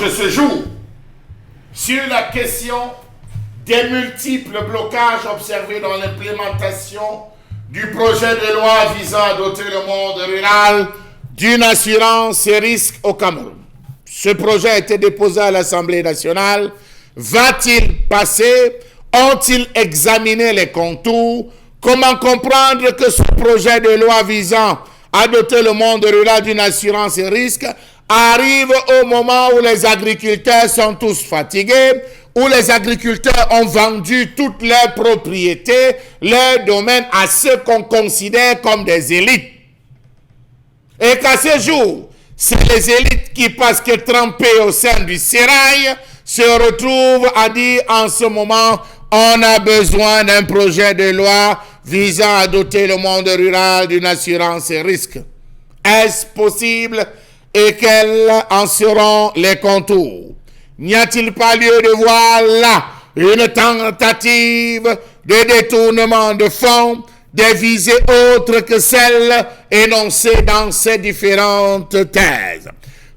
échange ce jour sur la question des multiples blocages observés dans l'implémentation du projet de loi visant à doter le monde rural d'une assurance risque au Cameroun. Ce projet a été déposé à l'Assemblée nationale. Va-t-il passer? Ont-ils examiné les contours? Comment comprendre que ce projet de loi visant à doter le monde rural d'une assurance risque arrive au moment où les agriculteurs sont tous fatigués, où les agriculteurs ont vendu toutes leurs propriétés, leurs domaines à ceux qu'on considère comme des élites. Et qu'à ce jour, c'est les élites qui, parce que trempées au sein du sérail, se retrouvent à dire en ce moment, on a besoin d'un projet de loi visant à doter le monde rural d'une assurance risque. Est-ce possible et quels en seront les contours? N'y a-t-il pas lieu de voir là une tentative de détournement de fonds, des visées autres que celles énoncées dans ces différentes thèses?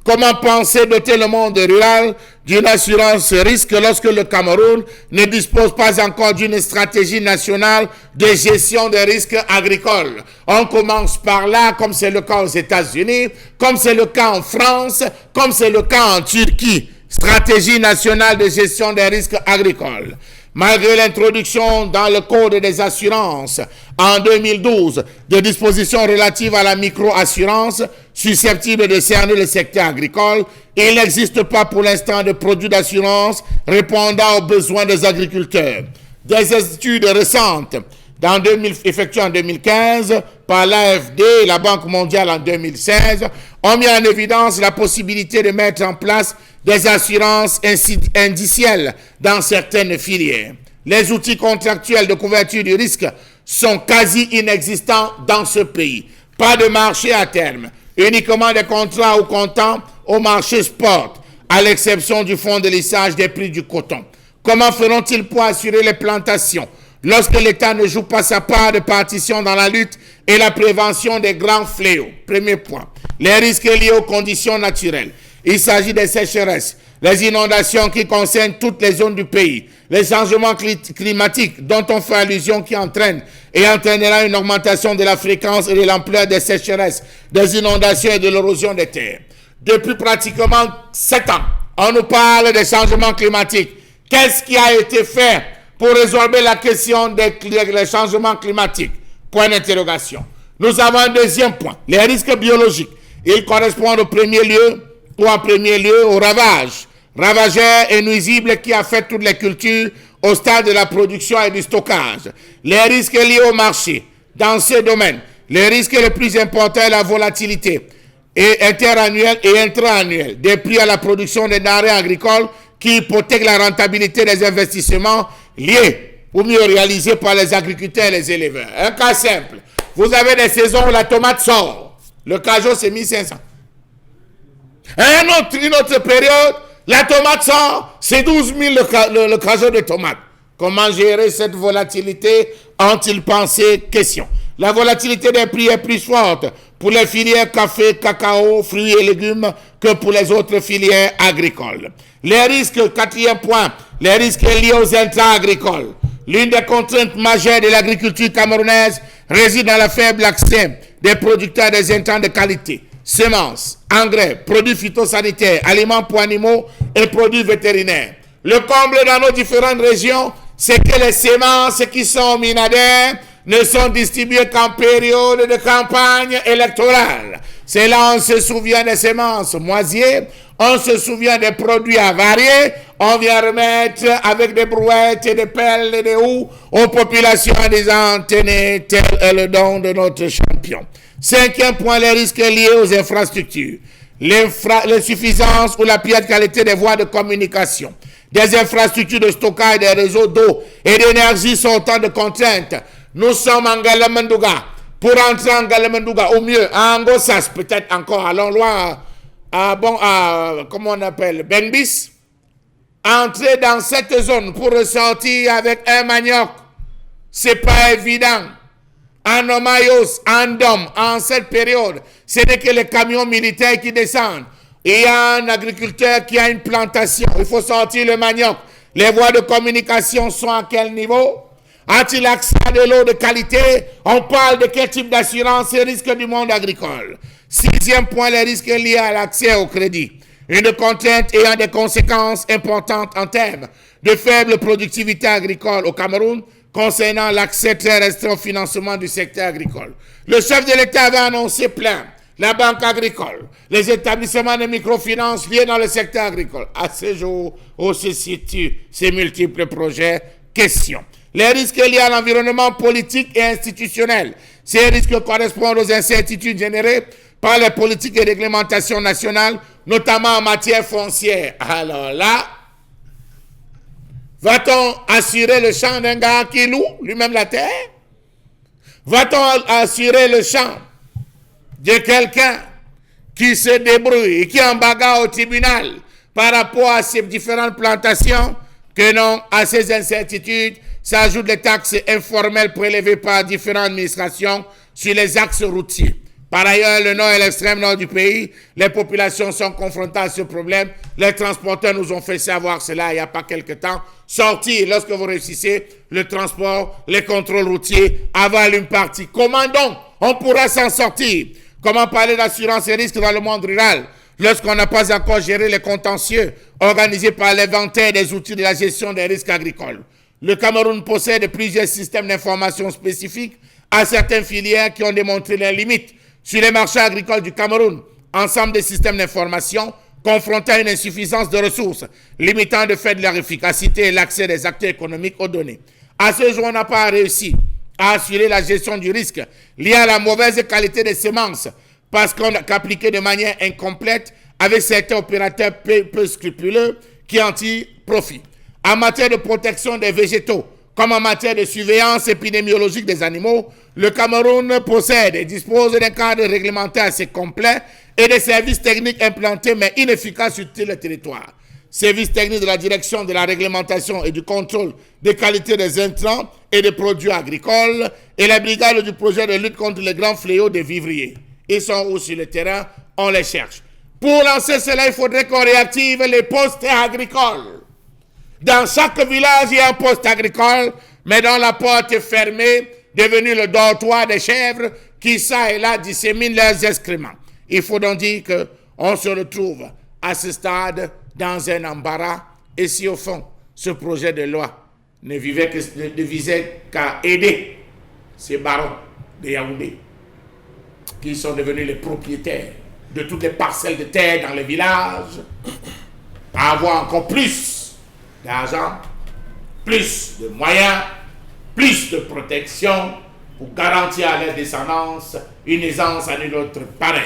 Comment penser doter le monde rural d'une assurance risque lorsque le Cameroun ne dispose pas encore d'une stratégie nationale de gestion des risques agricoles? On commence par là, comme c'est le cas aux États-Unis, comme c'est le cas en France, comme c'est le cas en Turquie. Stratégie nationale de gestion des risques agricoles. Malgré l'introduction dans le Code des assurances en 2012 de dispositions relatives à la micro-assurance susceptibles de cerner le secteur agricole, il n'existe pas pour l'instant de produits d'assurance répondant aux besoins des agriculteurs. Des études récentes effectuées en 2015 par l'AFD et la Banque mondiale en 2016 ont mis en évidence la possibilité de mettre en place des assurances indicielles dans certaines filières. Les outils contractuels de couverture du risque sont quasi inexistants dans ce pays. Pas de marché à terme, uniquement des contrats au comptant au marché spot, à l'exception du fonds de lissage des prix du coton. Comment feront-ils pour assurer les plantations lorsque l'État ne joue pas sa part de partition dans la lutte et la prévention des grands fléaux? Premier point. Les risques liés aux conditions naturelles. Il s'agit des sécheresses, les inondations qui concernent toutes les zones du pays, les changements climatiques dont on fait allusion qui entraînent et entraînera une augmentation de la fréquence et de l'ampleur des sécheresses, des inondations et de l'érosion des terres. Depuis pratiquement 7 ans, on nous parle des changements climatiques. Qu'est-ce qui a été fait pour résorber la question des changements climatiques? Point d'interrogation. Nous avons un deuxième point, les risques biologiques. Ils correspondent au premier lieu aux ravages, ravageurs et nuisibles qui affectent toutes les cultures au stade de la production et du stockage. Les risques liés au marché. Dans ce domaine, le risque le plus important est la volatilité interannuelle et intra-annuelle des prix à la production des denrées agricoles qui hypothèquent la rentabilité des investissements liés ou mieux réalisés par les agriculteurs et les éleveurs. Un cas simple. Vous avez des saisons où la tomate sort. Le cajot, c'est 1500. Une autre période, la tomate sort, c'est 12 000 le cajot de tomate. Comment gérer cette volatilité? Ont-ils pensé? Question. La volatilité des prix est plus forte pour les filières café, cacao, fruits et légumes que pour les autres filières agricoles. Les risques, quatrième point, les risques liés aux intrants agricoles. L'une des contraintes majeures de l'agriculture camerounaise réside dans le faible accès des producteurs des intrants de qualité. Semences, engrais, produits phytosanitaires, aliments pour animaux et produits vétérinaires. Le comble dans nos différentes régions, c'est que les semences qui sont minadaires ne sont distribuées qu'en période de campagne électorale. C'est là on se souvient des semences moisières, on se souvient des produits avariés, on vient remettre avec des brouettes et des pelles et des houes aux populations en disant « Tenez, tel est le don de notre champion ». Cinquième point, les risques liés aux infrastructures. L'insuffisance ou la piètre qualité des voies de communication. Des infrastructures de stockage des réseaux d'eau et d'énergie sont autant de contraintes. Nous sommes en Galamandouga. Pour entrer en Galamandouga, au mieux, à Angossas, peut-être encore, allons loin, comment on appelle, Benbis. Entrer dans cette zone pour ressortir avec un manioc, c'est pas évident. En Omayos, en Dom, en cette période, ce n'est que les camions militaires qui descendent. Il y a un agriculteur qui a une plantation. Il faut sortir le manioc. Les voies de communication sont à quel niveau? A-t-il accès à de l'eau de qualité? On parle de quel type d'assurance et risques du monde agricole. 6e point, les risques liés à l'accès au crédit. Une contrainte ayant des conséquences importantes en termes de faible productivité agricole au Cameroun concernant l'accès très restreint au financement du secteur agricole. Le chef de l'État avait annoncé plein la banque agricole, les établissements de microfinance liés dans le secteur agricole. À ce jour, où se situent ces multiples projets? Question. Les risques liés à l'environnement politique et institutionnel. Ces risques correspondent aux incertitudes générées par les politiques et réglementations nationales, notamment en matière foncière. Alors là, va-t-on assurer le champ d'un gars qui loue lui-même la terre? Va-t-on assurer le champ de quelqu'un qui se débrouille et qui en bagarre au tribunal par rapport à ces différentes plantations? Que non, à ces incertitudes s'ajoutent les taxes informelles prélevées par différentes administrations sur les axes routiers. Par ailleurs, le nord et l'extrême nord du pays, les populations sont confrontées à ce problème. Les transporteurs nous ont fait savoir cela il n'y a pas quelque temps. Sortir, lorsque vous réussissez le transport, les contrôles routiers avalent une partie. Comment donc on pourra s'en sortir? Comment parler d'assurance et risque dans le monde rural lorsqu'on n'a pas encore géré les contentieux organisés par l'inventaire des outils de la gestion des risques agricoles? Le Cameroun possède plusieurs systèmes d'information spécifiques à certaines filières qui ont démontré leurs limites. Sur les marchés agricoles du Cameroun, ensemble des systèmes d'information confrontés à une insuffisance de ressources, limitant de fait leur efficacité et l'accès des acteurs économiques aux données. À ce jour, on n'a pas réussi à assurer la gestion du risque lié à la mauvaise qualité des semences parce qu'on a appliqué de manière incomplète avec certains opérateurs peu scrupuleux qui en tirent profit. En matière de protection des végétaux, comme en matière de surveillance épidémiologique des animaux, le Cameroun possède et dispose d'un cadre réglementaire assez complet et des services techniques implantés mais inefficaces sur tout le territoire. Services techniques de la direction de la réglementation et du contrôle des qualités des intrants et des produits agricoles et la brigade du projet de lutte contre les grands fléaux des vivriers. Ils sont où sur le terrain? On les cherche. Pour lancer cela, il faudrait qu'on réactive les postes agricoles. Dans chaque village, il y a un poste agricole, mais dont la porte est fermée, devenu le dortoir des chèvres qui, ça et là, disséminent leurs excréments. Il faut donc dire qu'on se retrouve à ce stade dans un embarras. Et si au fond, ce projet de loi ne visait qu'à aider ces barons de Yaoundé, qui sont devenus les propriétaires de toutes les parcelles de terre dans les villages, à avoir encore plus d'argent, plus de moyens, plus de protection pour garantir à leur descendance une aisance à une autre pareille.